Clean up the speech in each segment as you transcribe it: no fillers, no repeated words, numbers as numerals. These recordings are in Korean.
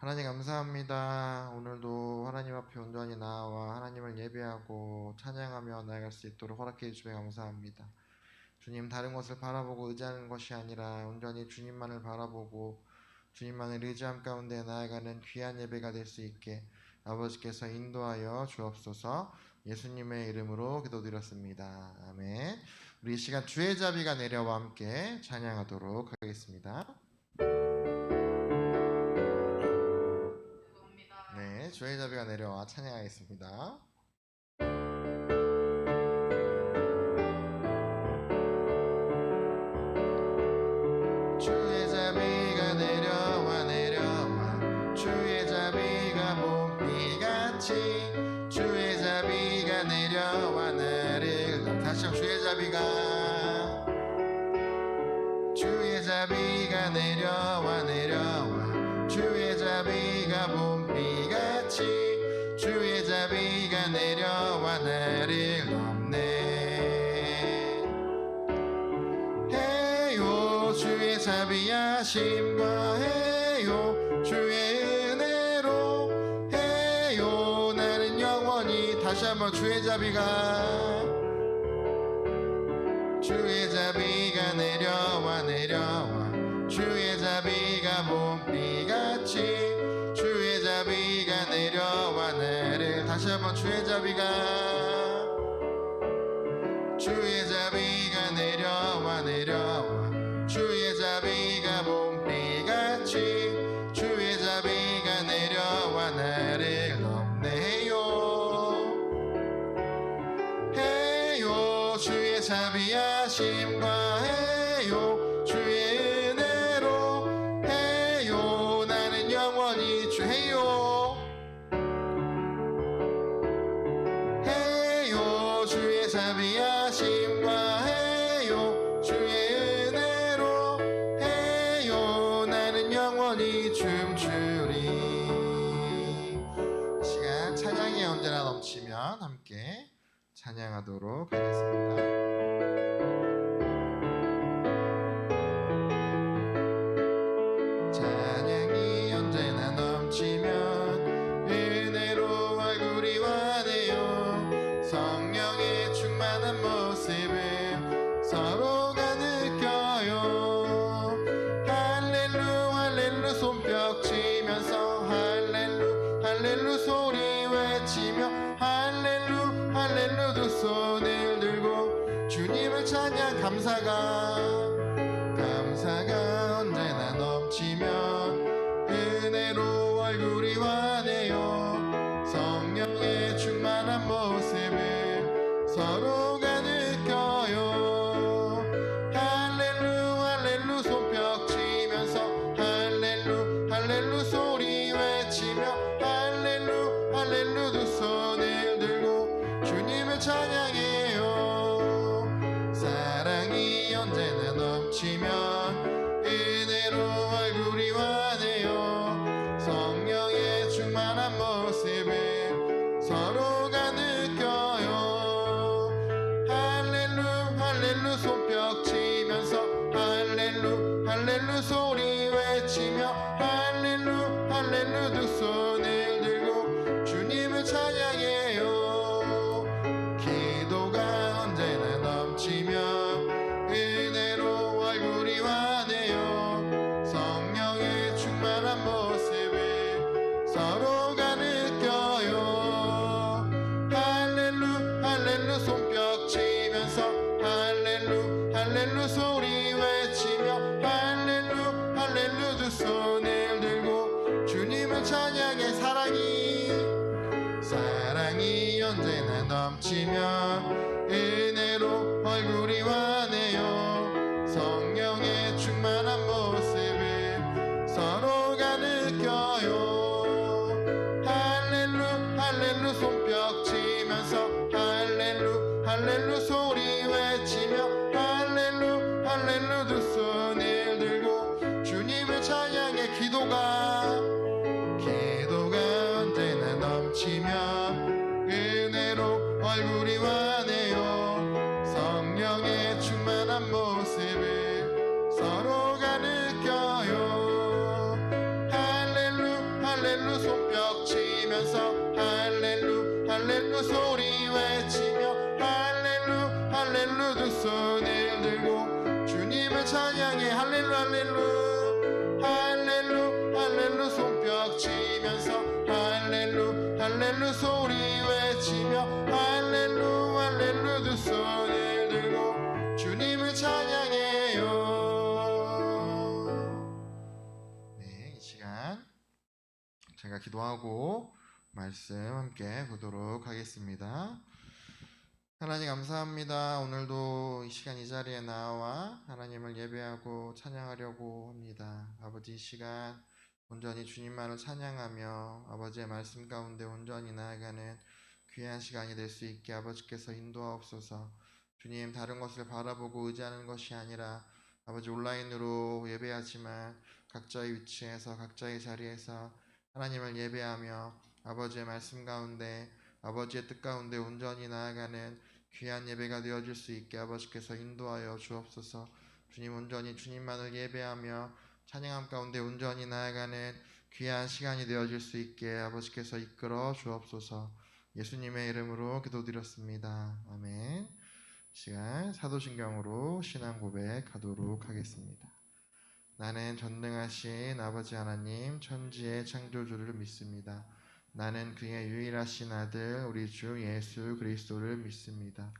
하나님 감사합니다. 오늘도 하나님 앞에 온전히 나와 하나님을 예배하고 찬양하며 나아갈 수 있도록 허락해 주시며 감사합니다. 주님, 다른 것을 바라보고 의지하는 것이 아니라 온전히 주님만을 바라보고 주님만을 의지함 가운데 나아가는 귀한 예배가 될 수 있게 아버지께서 인도하여 주옵소서. 예수님의 이름으로 기도드렸습니다. 아멘. 우리 이 시간 주의 자비가 내려와 함께 찬양하도록 하겠습니다. 네, 주의 자비가 내려와 찬양하겠습니다. 주의 자비가 내려와 내려와 주의 자비가 봄비같이 주의 자비가 내려와 나를 다시 한번 주의 자비가 내려와 내려와 주의 자비가 봄비같이 주의 자비가 내려와 나를 넘네. 해요 주의 자비하심과 해요 주의 은혜로 해요 나는 영원히 다시 한번 주의 자비가 내려와 내려와 주의 자비가 봄비같이 주의 자비가 내려와 나를 다시 한번 주의 자비가 내려와 내려와 주의 자비가 봄비같이 주의 자비가 내려와 나를 넘네요. 주의 자비하심과 해요 주의 은혜로 해요 나는 영원히 해요 주의 자비하심과 해요 주의 은혜로 해요 나는 영원히 춤추리. 시간 찬양이 언제나 넘치면 함께 찬양하도록 하겠습니다. 찬양이 언제나 넘치면 은혜로 얼굴이 환해요. 성령의 충만한 모습을 서로가 느껴요. 할렐루 할렐루 손뼉 치면서 할렐루 할렐루 소리 외치며 할렐루 할렐루 두 손을 들고 주님을 찬양 감사가 언제나 넘치면 은혜로 얼굴이 환해요. 성령의 충만한 모습을 서로가 느껴요. 할렐루 할렐루 손뼉 치면서 할렐루 할렐루 소리 외치며 할렐루 할렐루 두 손을 들고 주님을 찬양해요. 사랑이 언제나 넘치면 은혜로 얼굴이 환해요. 성령의 충만한 모습을 서로가 느껴요. 할렐루 할렐루 손뼉 치면서 할렐루 할렐루 소리 외치며 할렐루 할렐루 두 손을 들고 주님을 찬양해요. 기도가 언제나 넘치면 은혜로 얼굴이 환해요. 성령의 충만한 모습을 서로가 느껴요. 할렐루 할렐루 손뼉 치면서 할렐루 할렐루 소리 외치며 할렐루 할렐루 두 손을 들고 주님을 찬양해. 사랑이 언제나 넘치면 은혜로 얼굴이 환해요. 성령의 충만한 모습을 서로가 느껴요. 할렐루 할렐루 손뼉 치면서 할렐루 할렐루 소리 외치며 할렐루 할렐루 두 손을 들고 주님을 찬양해. 기도가 언제나 넘치면 은혜로 얼굴이 환해요. 펼치면서 할렐루 할렐루 소리 외치며 할렐루 할렐루 두 손을 들고 주님을 찬양해 할렐루 할렐루 할렐루 할렐루 손뼉 치면서 할렐루 할렐루 소리 외치며 할렐루 할렐루 두 손을 들고 주님을 찬양해요. 네, 이 시간 제가 기도하고 말씀 함께 보도록 하겠습니다. 하나님 감사합니다. 오늘도 이 시간 이 자리에 나와 하나님을 예배하고 찬양하려고 합니다. 아버지, 이 시간 온전히 주님만을 찬양하며 아버지의 말씀 가운데 온전히 나아가는 귀한 시간이 될 수 있게 아버지께서 인도하옵소서. 주님, 다른 것을 바라보고 의지하는 것이 아니라 아버지 온라인으로 예배하지만 각자의 위치에서 각자의 자리에서 하나님을 예배하며 아버지의 말씀 가운데 아버지의 뜻 가운데 온전히 나아가는 귀한 예배가 되어질 수 있게 아버지께서 인도하여 주옵소서. 주님, 온전히 주님만을 예배하며 찬양함 가운데 온전히 나아가는 귀한 시간이 되어질 수 있게 아버지께서 이끌어 주옵소서. 예수님의 이름으로 기도드렸습니다. 아멘. 시간 사도신경으로 신앙 고백하도록 하겠습니다. 나는 전능하신 아버지 하나님 천지의 창조주를 믿습니다. 나는 그의 유일하신 아들 우리 주 예수 그리스도를 믿습니다.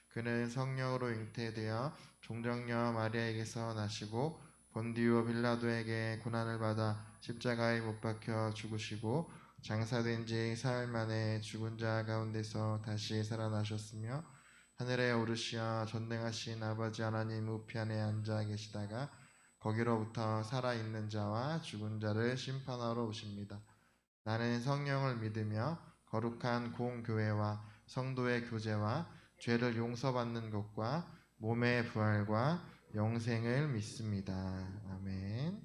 그는 성령으로 잉태되어 종정녀 마리아에게서 나시고 본디오 빌라도에게 고난을 받아 십자가에 못 박혀 죽으시고 장사된 지 사흘 만에 죽은 자 가운데서 다시 살아나셨으며 하늘에 오르시어 전능하신 아버지 하나님 우편에 앉아 계시다가 거기로부터 살아있는 자와 죽은 자를 심판하러 오십니다. 나는 성령을 믿으며 거룩한 공교회와 성도의 교제와 죄를 용서받는 것과 몸의 부활과 영생을 믿습니다. 아멘.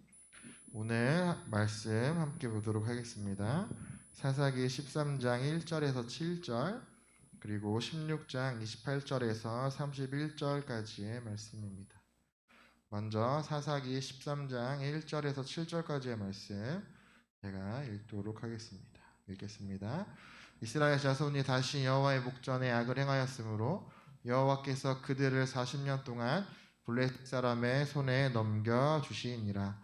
오늘 말씀 함께 보도록 하겠습니다. 사사기 13장 1절에서 7절 그리고 16장 28절에서 31절까지의 말씀입니다. 먼저 사사기 13장 1절에서 7절까지의 말씀 제가 읽도록 하겠습니다. 읽겠습니다. 이스라엘 자손이 다시 여호와의 목전에 악을 행하였으므로 여호와께서 그들을 40년 동안 블레셋 사람의 손에 넘겨주시니라.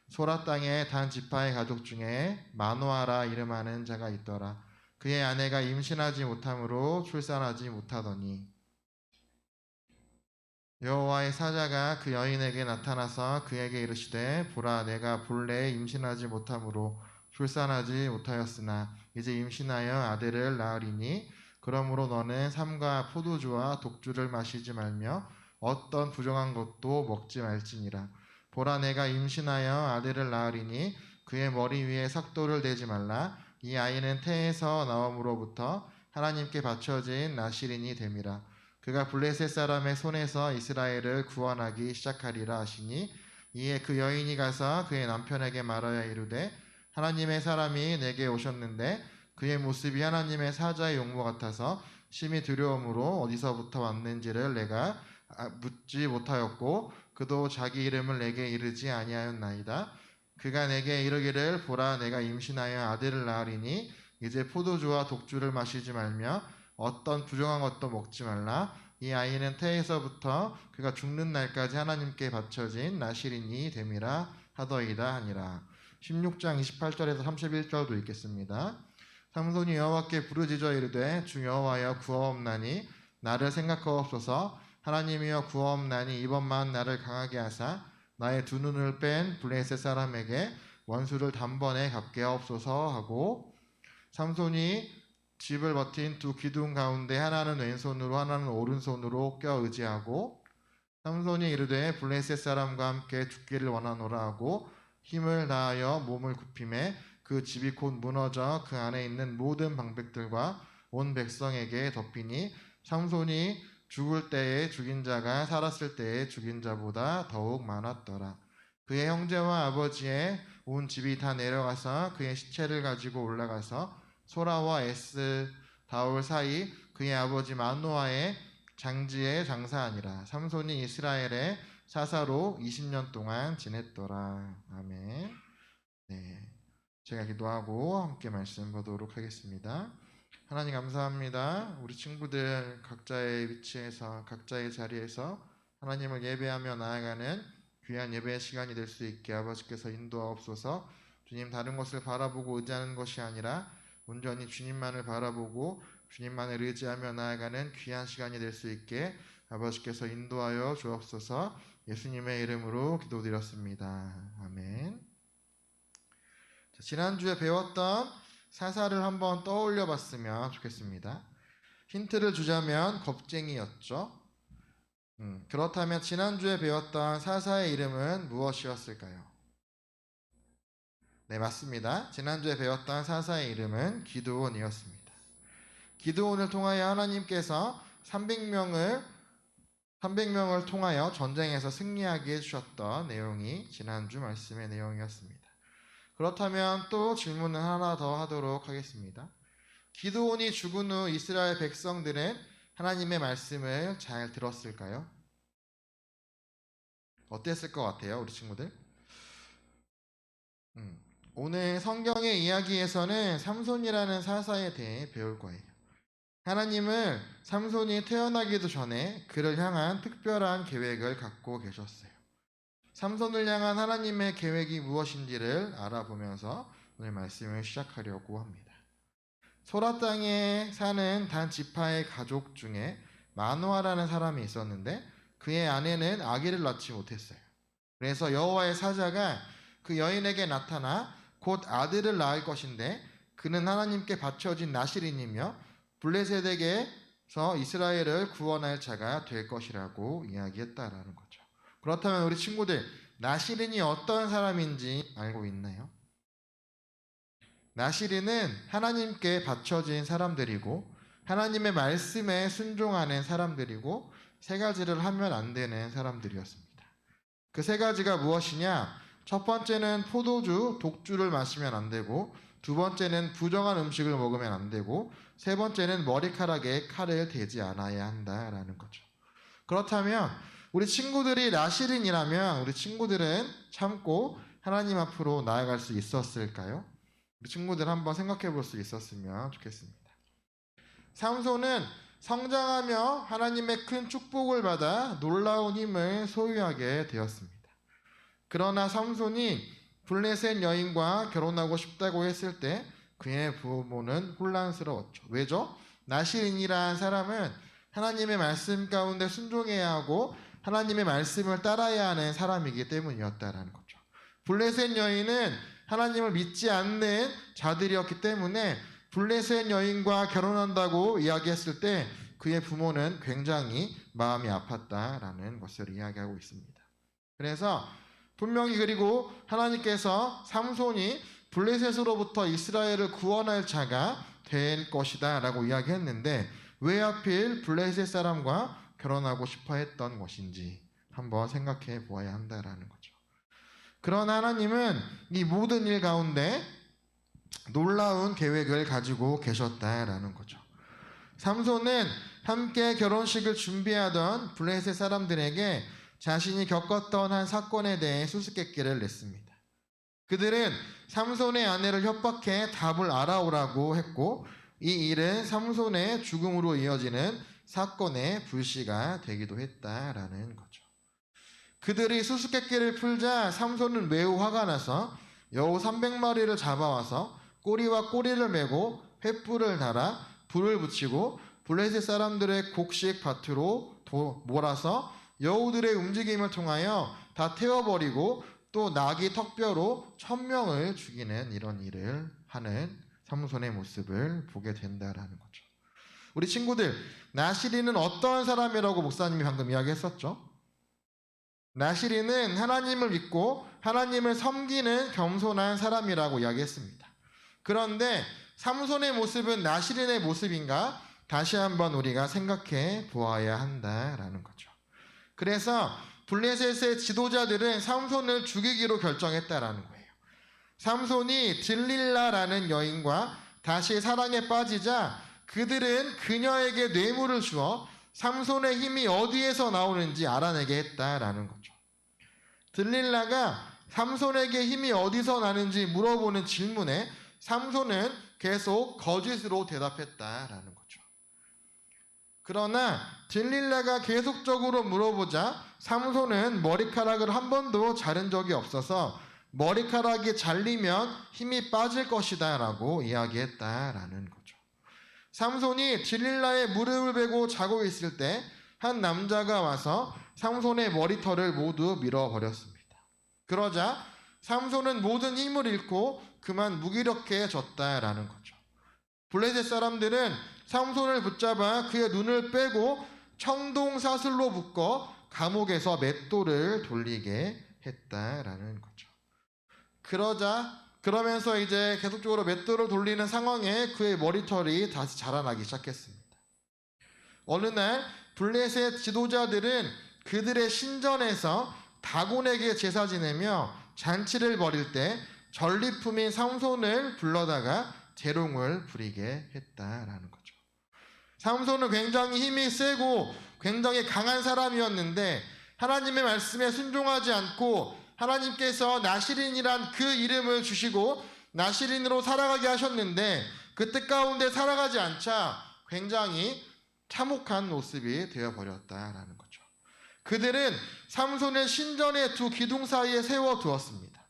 소라 땅의 단 지파의 가족 중에 마노아라 이름하는 자가 있더라. 그의 아내가 임신하지 못함으로 출산하지 못하더니 여호와의 사자가 그 여인에게 나타나서 그에게 이르시되 보라 내가 본래 임신하지 못함으로 출산하지 못하였으나 이제 임신하여 아들을 낳으리니 그러므로 너는 삼과 포도주와 독주를 마시지 말며 어떤 부정한 것도 먹지 말지니라. 보라 내가 임신하여 아들을 낳으리니 그의 머리 위에 삭도를 대지 말라. 이 아이는 태에서 나옴으로부터 하나님께 바쳐진 나실인이 됨이라. 그가 블레셋 사람의 손에서 이스라엘을 구원하기 시작하리라 하시니 이에 그 여인이 가서 그의 남편에게 말하여 이르되 하나님의 사람이 내게 오셨는데 그의 모습이 하나님의 사자의 용모 같아서 심히 두려움으로 어디서부터 왔는지를 내가 묻지 못하였고 그도 자기 이름을 내게 이르지 아니하였나이다. 그가 내게 이르기를 보라 내가 임신하여 아들을 낳으리니 이제 포도주와 독주를 마시지 말며 어떤 부정한 것도 먹지 말라. 이 아이는 태에서부터 그가 죽는 날까지 하나님께 바쳐진 나실인이 됨이라 하더이다 하니라. 16장 28절에서 31절도 읽겠습니다. 삼손이 여호와께 부르짖어 이르되 주 여호와여 구하옵나니 나를 생각하옵소서. 하나님이여 구하옵나니 이번만 나를 강하게 하사 나의 두 눈을 뺀 블레셋 사람에게 원수를 단번에 갚게 하옵소서 하고 삼손이 집을 버틴 두 기둥 가운데 하나는 왼손으로 하나는 오른손으로 껴 의지하고 삼손이 이르되 블레셋 사람과 함께 죽기를 원하노라 하고 힘을 다하여 몸을 굽히매 그 집이 곧 무너져 그 안에 있는 모든 방백들과 온 백성에게 덮이니 삼손이 죽을 때에 죽인 자가 살았을 때에 죽인 자보다 더욱 많았더라. 그의 형제와 아버지의 온 집이 다 내려가서 그의 시체를 가지고 올라가서 소라와 에스다올 사이 그의 아버지 마노아의 장지에 장사하니라. 삼손이 이스라엘의 사사로 20년 동안 지냈더라. 아멘. 네. 제가 기도하고 함께 말씀 보도록 하겠습니다. 하나님 감사합니다. 우리 친구들 각자의 위치에서 각자의 자리에서 하나님을 예배하며 나아가는 귀한 예배의 시간이 될 수 있게 아버지께서 인도하옵소서. 주님, 다른 것을 바라보고 의지하는 것이 아니라 온전히 주님만을 바라보고 주님만을 의지하며 나아가는 귀한 시간이 될 수 있게 아버지께서 인도하여 주옵소서. 예수님의 이름으로 기도드렸습니다. 아멘. 지난주에 배웠던 사사를 한번 떠올려 봤으면 좋겠습니다. 힌트를 주자면 겁쟁이였죠. 그렇다면 지난주에 배웠던 사사의 이름은 무엇이었을까요? 네, 맞습니다. 지난주에 배웠던 사사의 이름은 기드온이었습니다. 기드온을 통하여 하나님께서 300명을 통하여 전쟁에서 승리하게 해주셨던 내용이 지난주 말씀의 내용이었습니다. 그렇다면 또 질문을 하나 더 하도록 하겠습니다. 기드온이 죽은 후 이스라엘 백성들은 하나님의 말씀을 잘 들었을까요? 어땠을 것 같아요, 우리 친구들? 오늘 성경의 이야기에서는 삼손이라는 사사에 대해 배울 거예요. 하나님은 삼손이 태어나기도 전에 그를 향한 특별한 계획을 갖고 계셨어요. 삼손을 향한 하나님의 계획이 무엇인지를 알아보면서 오늘 말씀을 시작하려고 합니다. 소라 땅에 사는 단 지파의 가족 중에 마노아라는 사람이 있었는데 그의 아내는 아기를 낳지 못했어요. 그래서 여호와의 사자가 그 여인에게 나타나 곧 아들을 낳을 것인데 그는 하나님께 바쳐진 나실인이며 블레셋에게서 이스라엘을 구원할 자가 될 것이라고 이야기했다라는 거죠. 그렇다면 우리 친구들, 나실인이 어떤 사람인지 알고 있나요? 나실인은 하나님께 바쳐진 사람들이고 하나님의 말씀에 순종하는 사람들이고 세 가지를 하면 안 되는 사람들이었습니다. 그 세 가지가 무엇이냐? 첫 번째는 포도주, 독주를 마시면 안 되고, 두 번째는 부정한 음식을 먹으면 안 되고, 세 번째는 머리카락에 칼을 대지 않아야 한다라는 거죠. 그렇다면 우리 친구들이 나실인이라면 우리 친구들은 참고 하나님 앞으로 나아갈 수 있었을까요? 우리 친구들 한번 생각해 볼 수 있었으면 좋겠습니다. 삼손은 성장하며 하나님의 큰 축복을 받아 놀라운 힘을 소유하게 되었습니다. 그러나 삼손이 블레셋 여인과 결혼하고 싶다고 했을 때 그의 부모는 혼란스러웠죠. 왜죠? 나실인이라는 사람은 하나님의 말씀 가운데 순종해야 하고 하나님의 말씀을 따라야 하는 사람이기 때문이었다라는 거죠. 블레셋 여인은 하나님을 믿지 않는 자들이었기 때문에 블레셋 여인과 결혼한다고 이야기했을 때 그의 부모는 굉장히 마음이 아팠다라는 것을 이야기하고 있습니다. 그래서 분명히 그리고 하나님께서 삼손이 블레셋으로부터 이스라엘을 구원할 자가 될 것이다 라고 이야기했는데 왜 하필 블레셋 사람과 결혼하고 싶어 했던 것인지 한번 생각해 보아야 한다라는 거죠. 그러나 하나님은 이 모든 일 가운데 놀라운 계획을 가지고 계셨다라는 거죠. 삼손은 함께 결혼식을 준비하던 블레셋 사람들에게 자신이 겪었던 한 사건에 대해 수수께끼를 냈습니다. 그들은 삼손의 아내를 협박해 답을 알아오라고 했고 이 일은 삼손의 죽음으로 이어지는 사건의 불씨가 되기도 했다라는 거죠. 그들이 수수께끼를 풀자 삼손은 매우 화가 나서 여우 300마리를 잡아와서 꼬리와 꼬리를 메고 횃불을 달아 불을 붙이고 블레셋 사람들의 곡식 밭으로 몰아서 여우들의 움직임을 통하여 다 태워버리고 또 나귀 턱뼈로 1000명을 죽이는 이런 일을 하는 삼손의 모습을 보게 된다라는 거죠. 우리 친구들, 나실인은 어떤 사람이라고 목사님이 방금 이야기했었죠? 나실인은 하나님을 믿고 하나님을 섬기는 겸손한 사람이라고 이야기했습니다. 그런데 삼손의 모습은 나실인의 모습인가? 다시 한번 우리가 생각해 보아야 한다라는 거죠. 그래서 블레셋의 지도자들은 삼손을 죽이기로 결정했다라는 거예요. 삼손이 들릴라라는 여인과 다시 사랑에 빠지자 그들은 그녀에게 뇌물을 주어 삼손의 힘이 어디에서 나오는지 알아내게 했다라는 거죠. 들릴라가 삼손에게 힘이 어디서 나는지 물어보는 질문에 삼손은 계속 거짓으로 대답했다라는 거죠. 그러나 들릴라가 계속적으로 물어보자 삼손은 머리카락을 한 번도 자른 적이 없어서 머리카락이 잘리면 힘이 빠질 것이다 라고 이야기했다라는 거죠. 삼손이 들릴라의 무릎을 베고 자고 있을 때 한 남자가 와서 삼손의 머리털을 모두 밀어버렸습니다. 그러자 삼손은 모든 힘을 잃고 그만 무기력해졌다라는 거죠. 블레셋 사람들은 삼손을 붙잡아 그의 눈을 빼고 청동사슬로 묶어 감옥에서 맷돌을 돌리게 했다라는 거죠. 그러면서 이제 계속적으로 맷돌을 돌리는 상황에 그의 머리털이 다시 자라나기 시작했습니다. 어느 날 블레셋 지도자들은 그들의 신전에서 다곤에게 제사 지내며 잔치를 벌일 때 전리품인 삼손을 불러다가 재롱을 부리게 했다라는 거죠. 삼손은 굉장히 힘이 세고 굉장히 강한 사람이었는데 하나님의 말씀에 순종하지 않고 하나님께서 나시린이란 그 이름을 주시고 나시린으로 살아가게 하셨는데 그 뜻 가운데 살아가지 않자 굉장히 참혹한 모습이 되어버렸다라는 거죠. 그들은 삼손을 신전의 두 기둥 사이에 세워두었습니다.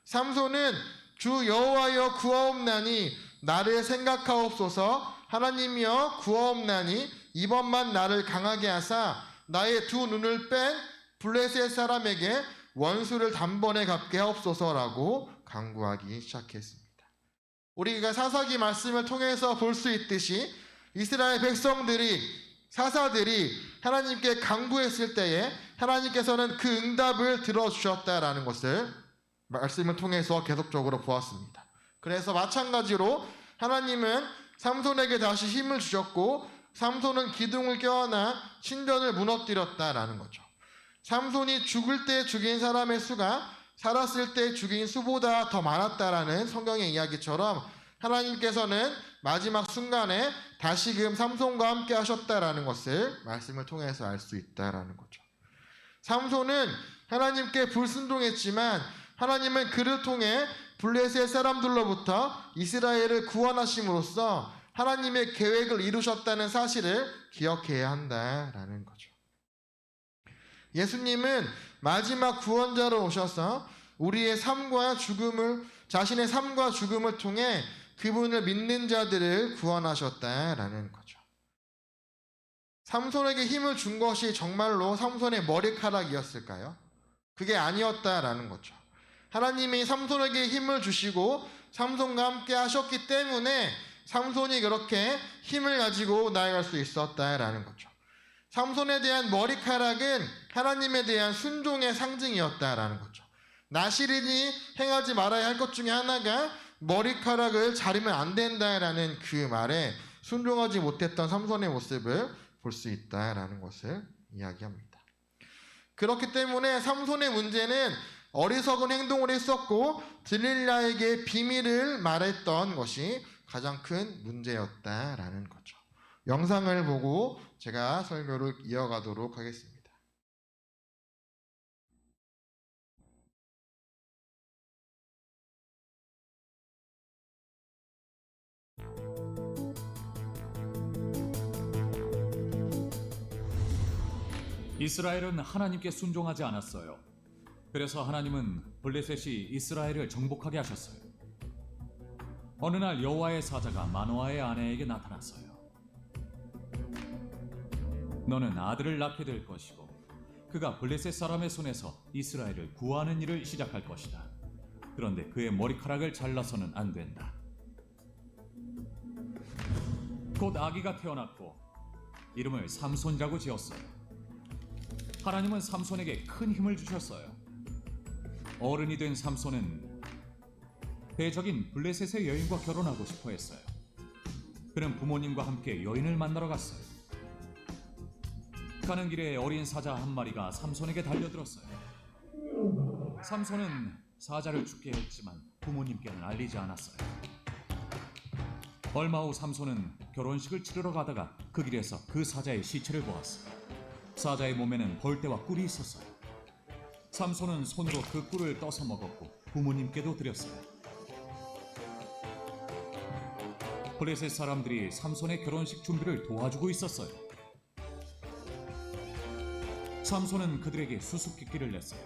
삼손은 주 여호와여 구하옵나니 나를 생각하옵소서 하나님이여 구하옵나니 이번만 나를 강하게 하사 나의 두 눈을 뺀 블레셋 사람에게 원수를 단번에 갚게 하옵소서라고 간구하기 시작했습니다. 우리가 사사기 말씀을 통해서 볼 수 있듯이 이스라엘 백성들이 사사들이 하나님께 간구했을 때에 하나님께서는 그 응답을 들어주셨다라는 것을 말씀을 통해서 계속적으로 보았습니다. 그래서 마찬가지로 하나님은 삼손에게 다시 힘을 주셨고 삼손은 기둥을 껴안아 신전을 무너뜨렸다라는 거죠. 삼손이 죽을 때 죽인 사람의 수가 살았을 때 죽인 수보다 더 많았다라는 성경의 이야기처럼 하나님께서는 마지막 순간에 다시금 삼손과 함께 하셨다라는 것을 말씀을 통해서 알 수 있다라는 거죠. 삼손은 하나님께 불순종했지만 하나님은 그를 통해 블레셋 사람들로부터 이스라엘을 구원하심으로써 하나님의 계획을 이루셨다는 사실을 기억해야 한다라는 거죠. 예수님은 마지막 구원자로 오셔서 우리의 삶과 죽음을 자신의 삶과 죽음을 통해 그분을 믿는 자들을 구원하셨다라는 거죠. 삼손에게 힘을 준 것이 정말로 삼손의 머리카락이었을까요? 그게 아니었다라는 거죠. 하나님이 삼손에게 힘을 주시고 삼손과 함께 하셨기 때문에 삼손이 그렇게 힘을 가지고 나아갈 수 있었다라는 거죠. 삼손에 대한 머리카락은 하나님에 대한 순종의 상징이었다라는 거죠. 나시린이 행하지 말아야 할 것 중에 하나가 머리카락을 자르면 안 된다라는 그 말에 순종하지 못했던 삼손의 모습을 볼 수 있다라는 것을 이야기합니다. 그렇기 때문에 삼손의 문제는 어리석은 행동을 했었고 들릴라에게 비밀을 말했던 것이 가장 큰 문제였다라는 거죠. 영상을 보고 제가 설교를 이어가도록 하겠습니다. 이스라엘은 하나님께 순종하지 않았어요. 그래서 하나님은 블레셋이 이스라엘을 정복하게 하셨어요. 어느 날 여호와의 사자가 마노아의 아내에게 나타났어요. 너는 아들을 낳게 될 것이고 그가 블레셋 사람의 손에서 이스라엘을 구하는 일을 시작할 것이다. 그런데 그의 머리카락을 잘라서는 안 된다. 곧 아기가 태어났고 이름을 삼손이라고 지었어요. 하나님은 삼손에게 큰 힘을 주셨어요. 어른이 된 삼손은 대적인 블레셋의 여인과 결혼하고 싶어 했어요. 그는 부모님과 함께 여인을 만나러 갔어요. 가는 길에 어린 사자 한 마리가 삼손에게 달려들었어요. 삼손은 사자를 죽게 했지만 부모님께는 알리지 않았어요. 얼마 후 삼손은 결혼식을 치르러 가다가 그 길에서 그 사자의 시체를 보았어요. 사자의 몸에는 벌떼와 꿀이 있었어요. 삼손은 손으로 그 꿀을 떠서 먹었고 부모님께도 드렸어요. 블레셋 사람들이 삼손의 결혼식 준비를 도와주고 있었어요. 삼손은 그들에게 수수께끼를 냈어요.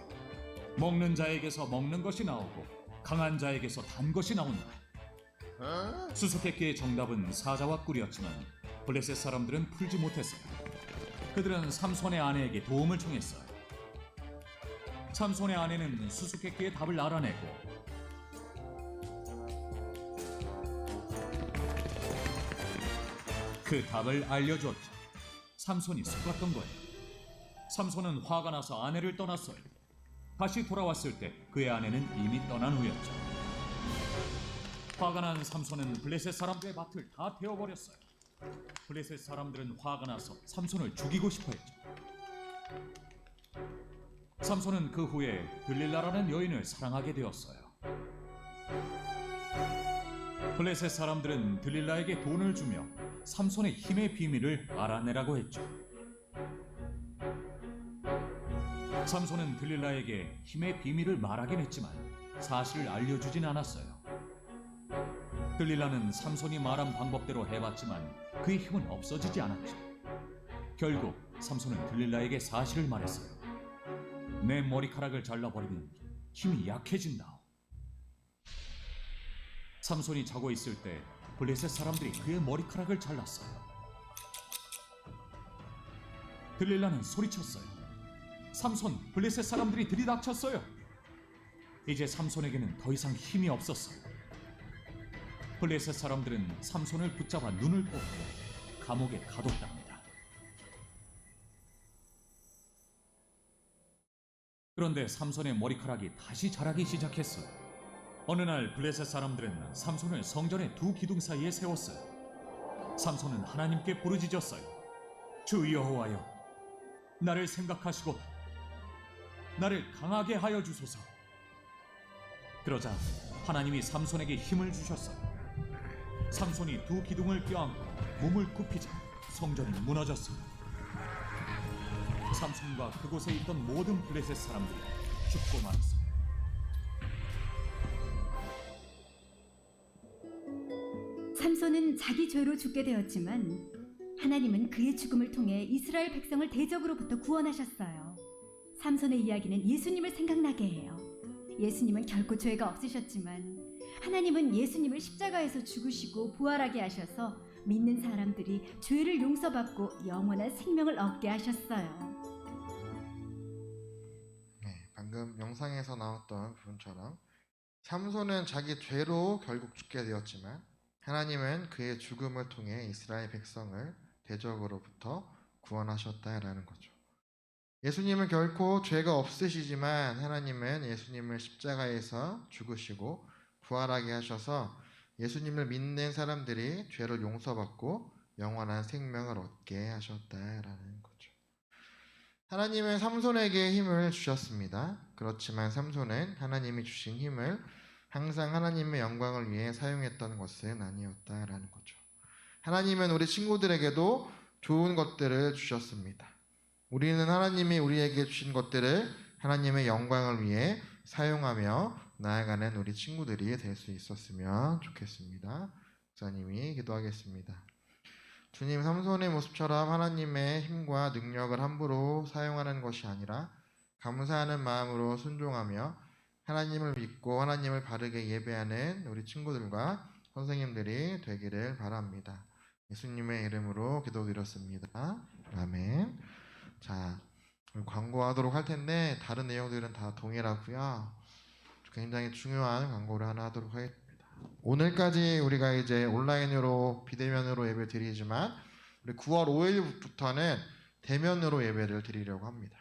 먹는 자에게서 먹는 것이 나오고 강한 자에게서 단 것이 나온다. 수수께끼의 정답은 사자와 꿀이었지만 블레셋 사람들은 풀지 못했어요. 그들은 삼손의 아내에게 도움을 청했어요. 삼손의 아내는 수수께끼의 답을 알아내고 그 답을 알려줬죠. 삼손이 속았던 거예요. 삼손은 화가 나서 아내를 떠났어요. 다시 돌아왔을 때 그의 아내는 이미 떠난 후였죠. 화가 난 삼손은 블레셋 사람들의 밭을 다 태워버렸어요. 블레셋 사람들은 화가 나서 삼손을 죽이고 싶어 했죠. 삼손은 그 후에 들릴라라는 여인을 사랑하게 되었어요. 블레셋 사람들은 들릴라에게 돈을 주며 삼손의 힘의 비밀을 알아내라고 했죠. 삼손은 들릴라에게 힘의 비밀을 말하긴 했지만 사실을 알려주진 않았어요. 들릴라는 삼손이 말한 방법대로 해봤지만 그의 힘은 없어지지 않았죠. 결국 삼손은 들릴라에게 사실을 말했어요. 내 머리카락을 잘라버리면 힘이 약해진다. 삼손이 자고 있을 때 블레셋 사람들이 그의 머리카락을 잘랐어요. 들릴라는 소리쳤어요. 삼손, 블레셋 사람들이 들이닥쳤어요. 이제 삼손에게는 더 이상 힘이 없었어요. 블레셋 사람들은 삼손을 붙잡아 눈을 뽑고 감옥에 가뒀답니다. 그런데 삼손의 머리카락이 다시 자라기 시작했어요. 어느 날 블레셋 사람들은 삼손을 성전의 두 기둥 사이에 세웠어요. 삼손은 하나님께 부르짖었어요. 주 여호와여, 나를 생각하시고 나를 강하게 하여 주소서. 그러자 하나님이 삼손에게 힘을 주셨어요. 삼손이 두 기둥을 껴안고 몸을 굽히자 성전이 무너졌어요. 삼손과 그곳에 있던 모든 블레셋 사람들이 죽고 말았어요. 삼손은 자기 죄로 죽게 되었지만 하나님은 그의 죽음을 통해 이스라엘 백성을 대적으로부터 구원하셨어요. 삼손의 이야기는 예수님을 생각나게 해요. 예수님은 결코 죄가 없으셨지만 하나님은 예수님을 십자가에서 죽으시고 부활하게 하셔서 믿는 사람들이 죄를 용서받고 영원한 생명을 얻게 하셨어요. 방금 영상에서 나왔던 부분처럼 삼손은 자기 죄로 결국 죽게 되었지만 하나님은 그의 죽음을 통해 이스라엘 백성을 대적으로부터 구원하셨다라는 거죠. 예수님은 결코 죄가 없으시지만 하나님은 예수님을 십자가에서 죽으시고 부활하게 하셔서 예수님을 믿는 사람들이 죄를 용서받고 영원한 생명을 얻게 하셨다라는 거죠. 하나님은 삼손에게 힘을 주셨습니다. 그렇지만 삼손은 하나님이 주신 힘을 항상 하나님의 영광을 위해 사용했던 것은 아니었다라는 거죠. 하나님은 우리 친구들에게도 좋은 것들을 주셨습니다. 우리는 하나님이 우리에게 주신 것들을 하나님의 영광을 위해 사용하며 나아가는 우리 친구들이 될 수 있었으면 좋겠습니다. 목사님이 기도하겠습니다. 주님, 삼손의 모습처럼 하나님의 힘과 능력을 함부로 사용하는 것이 아니라 감사하는 마음으로 순종하며 하나님을 믿고 하나님을 바르게 예배하는 우리 친구들과 선생님들이 되기를 바랍니다. 예수님의 이름으로 기도드렸습니다. 아멘. 자, 광고하도록 할 텐데 다른 내용들은 다 동일하고요. 굉장히 중요한 광고를 하나 하도록 하겠습니다. 오늘까지 우리가 이제 온라인으로 비대면으로 예배 드리지만 우리 9월 5일부터는 대면으로 예배를 드리려고 합니다.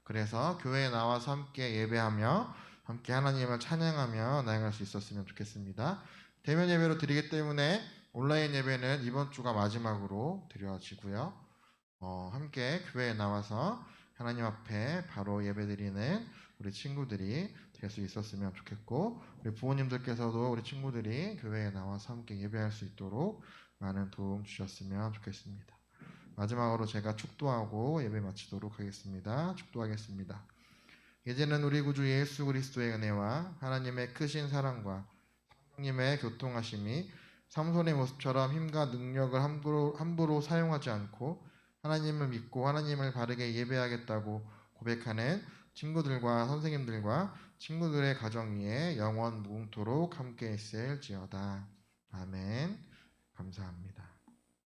그래서 교회에 나와서 함께 예배하며 함께 하나님을 찬양하며 나아갈 수 있었으면 좋겠습니다. 대면 예배로 드리기 때문에 온라인 예배는 이번 주가 마지막으로 드려지고요. 함께 교회에 나와서 하나님 앞에 바로 예배드리는 우리 친구들이 될 수 있었으면 좋겠고, 우리 부모님들께서도 우리 친구들이 교회에 나와서 함께 예배할 수 있도록 많은 도움 주셨으면 좋겠습니다. 마지막으로 제가 축도하고 예배 마치도록 하겠습니다. 축도하겠습니다. 이제는 우리 구주 예수 그리스도의 은혜와 하나님의 크신 사랑과 성령님의 교통하심이 삼손의 모습처럼 힘과 능력을 함부로 사용하지 않고 하나님을 믿고 하나님을 바르게 예배하겠다고 고백하는 친구들과 선생님들과 친구들의 가정 위에 영원 무궁토록 함께 있을지어다. 아멘. 감사합니다.